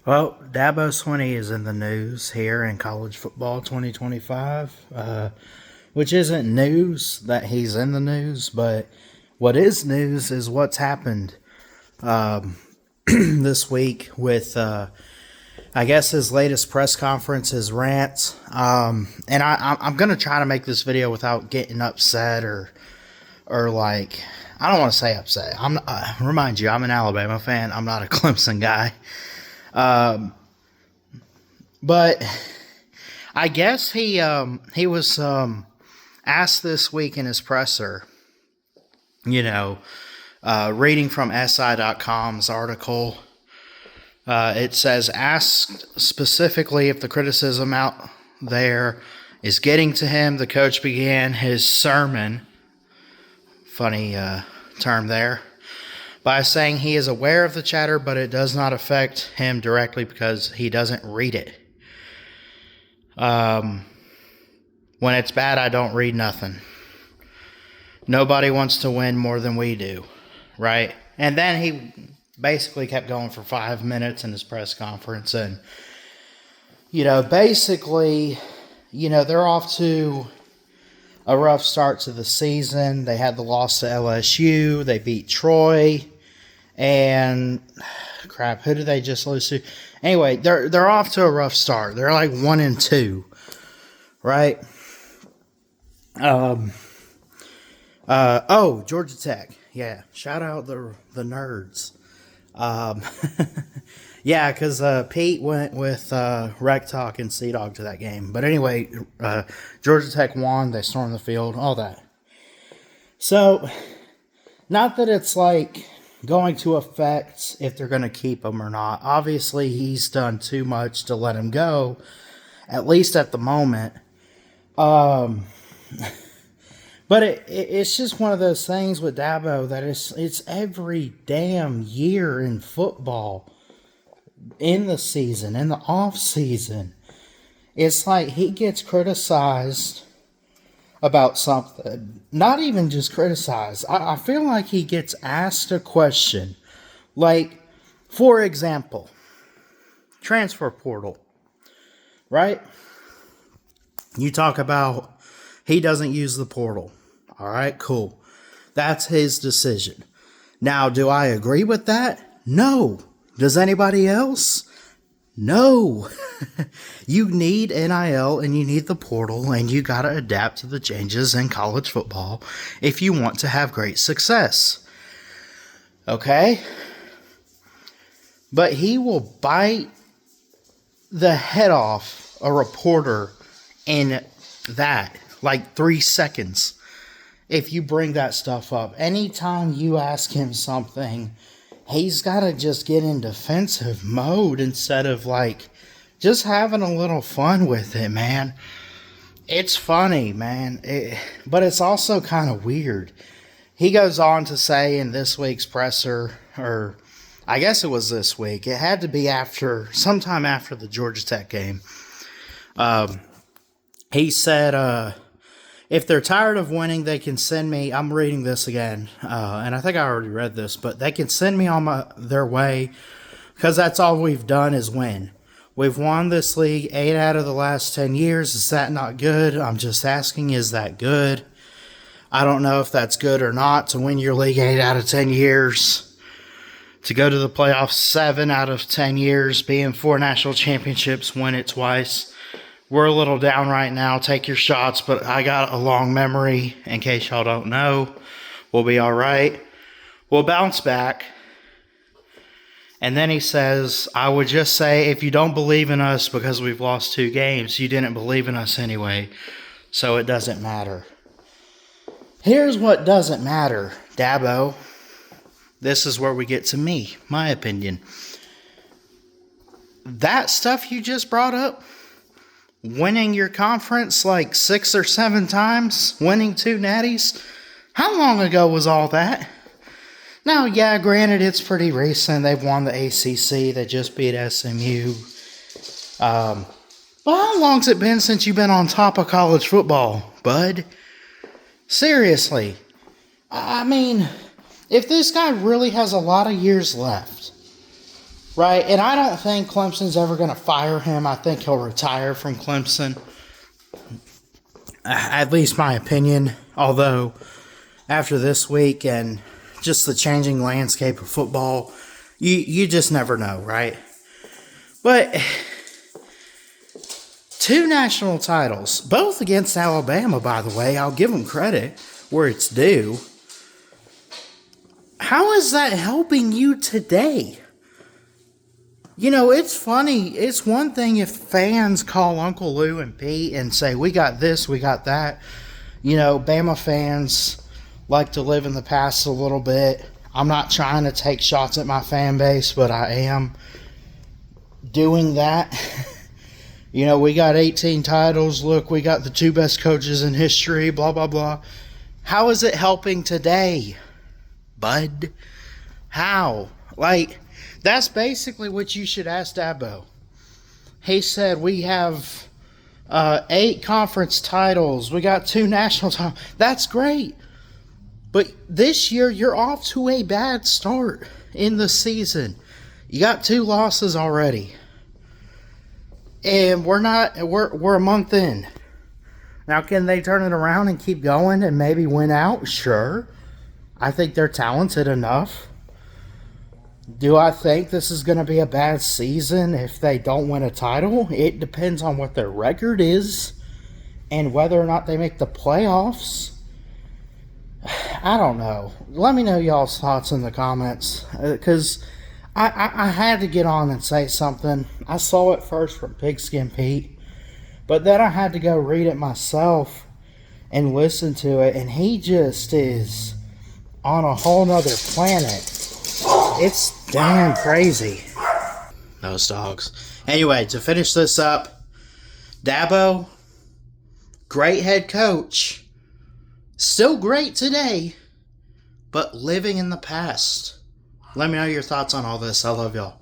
Well, Dabo Swinney is in the news here in college football 2025, which isn't news that he's in the news, but what is news is what's happened this week with, I guess, his latest press conference, his rants. And I'm going to try to make this video without getting upset or like, I don't want to say upset. Remind you, I'm an Alabama fan. I'm not a Clemson guy. But I guess he was asked this week in his presser, reading from SI.com's article. It says, asked specifically if the criticism out there is getting to him, the coach began his sermon, funny term there, by saying he is aware of the chatter, but it does not affect him directly because he doesn't read it. When it's bad, I don't read nothing. Nobody wants to win more than we do, right? And then he basically kept going for 5 minutes in his press conference. And, basically, they're off to a rough start to the season. They had the loss to LSU. They beat Troy. And crap, who did they just lose to? Anyway, they're off to a rough start. They're like 1-2, right? Georgia Tech. Yeah, shout out the nerds. Yeah, because Pete went with Rec Talk and Sea Dog to that game. But anyway, Georgia Tech won. They stormed the field, all that. So, not that it's like going to affect if they're going to keep him or not. Obviously, he's done too much to let him go, at least at the moment. But it's just one of those things with Dabo that it's every damn year in football, in the season, in the off season. It's like he gets criticized about something. Not even just criticized. I feel like he gets asked a question. Like, for example, transfer portal. Right? You talk about he doesn't use the portal. All right, cool. That's his decision. Now, do I agree with that? No. Does anybody else? No. You need NIL and you need the portal and you got to adapt to the changes in college football if you want to have great success. Okay? But he will bite the head off a reporter in that, like 3 seconds, if you bring that stuff up. Anytime you ask him something, he's got to just get in defensive mode instead of like just having a little fun with it, man. It's funny, man. But it's also kind of weird. He goes on to say in this week's presser, or I guess it was this week, it had to be sometime after the Georgia Tech game. He said, if they're tired of winning, they can send me. I'm reading this again, and I think I already read this, but they can send me on their way because that's all we've done is win. We've won this league 8 out of the last 10 years. Is that not good? I'm just asking, is that good? I don't know if that's good or not to win your league 8 out of 10 years, to go to the playoffs 7 out of 10 years, be in 4 national championships, win it twice. We're a little down right now. Take your shots, but I got a long memory. In case y'all don't know, we'll be all right. We'll bounce back. And then he says, I would just say, if you don't believe in us because we've lost 2 games, you didn't believe in us anyway, so it doesn't matter. Here's what doesn't matter, Dabo. This is where we get to me, my opinion. That stuff you just brought up, winning your conference like 6 or 7 times, winning 2 natties, how long ago was all that? Now, yeah, granted, it's pretty recent. They've won the ACC. They just beat SMU. But how long's it been since you've been on top of college football, bud? Seriously. I mean, if this guy really has a lot of years left, right? And I don't think Clemson's ever going to fire him. I think he'll retire from Clemson. At least my opinion. Although, after this week and just the changing landscape of football, you just never know, right? But 2 national titles, both against Alabama, by the way. I'll give them credit where it's due. How is that helping you today? You know, it's funny. It's one thing if fans call Uncle Lou and Pete and say, we got this, we got that. You know, Bama fans like to live in the past a little bit. I'm not trying to take shots at my fan base, but I am doing that. You know, we got 18 titles. Look, we got the 2 best coaches in history, blah, blah, blah. How is it helping today, bud? How? Like, that's basically what you should ask Dabo. He said, we have 8 conference titles. We got 2 national titles. That's great. But this year, you're off to a bad start in the season. You got 2 losses already. And we're a month in. Now, can they turn it around and keep going and maybe win out? Sure. I think they're talented enough. Do I think this is going to be a bad season if they don't win a title? It depends on what their record is and whether or not they make the playoffs. I don't know. Let me know y'all's thoughts in the comments, because I had to get on and say something. I saw it first from Pigskin Pete, but then I had to go read it myself and listen to it, and he just is on a whole nother planet. It's damn crazy. Those dogs. Anyway, to finish this up, Dabo, great head coach. Still great today, but living in the past. Let me know your thoughts on all this. I love y'all.